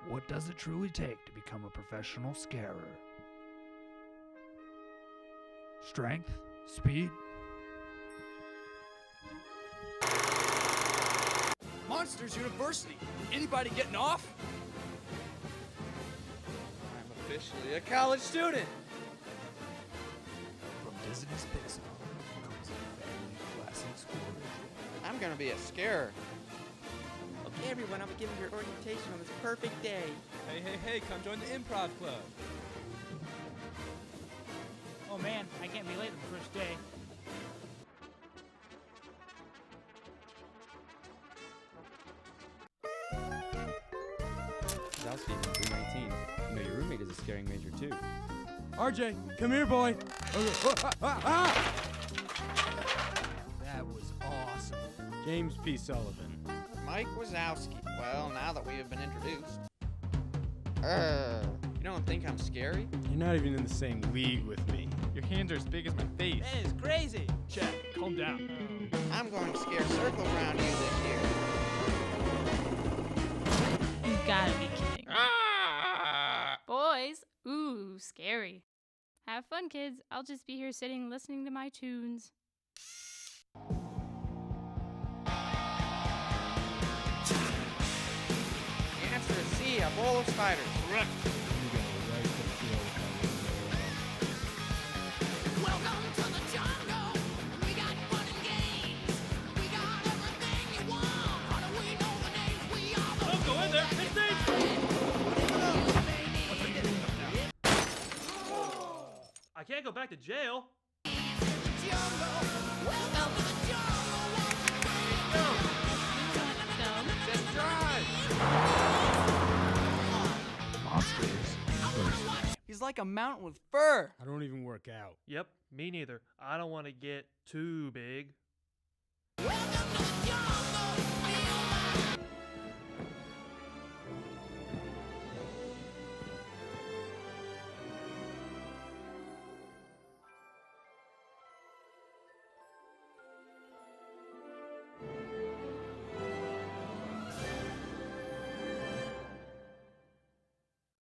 What does it truly take to become a professional scarer? Strength? Speed? Monsters University! Anybody getting off? I'm officially a college student! From Disney's Pixar comes a family classic school. I'm gonna be a scarer. Okay, everyone, I'll be giving your orientation on this perfect day. Hey, come join the improv club. Oh man, I can't be late on the first day. Zowski, 319. You know your roommate is a scaring major too. RJ, come here, boy. That was awesome. James P. Sullivan. Mike Wazowski. Well, now that we have been introduced. You don't think I'm scary? You're not even in the same league with me. Your hands are as big as my face. That is crazy. Check. Calm down. I'm going to scare circles around you this year. You gotta be kidding. Boys, ooh, scary. Have fun, kids. I'll just be here sitting listening to my tunes. The answer is C, a bowl of spiders. Correct. Welcome to the jungle. We got fun and games. We got everything you want. How do we know the names? We are the Don't go in there. It's I can't go back to jail. jungle. Welcome to the jungle. Just drive! Monsters University. He's like a mountain with fur! I don't even work out. Yep, me neither. I don't want to get too big.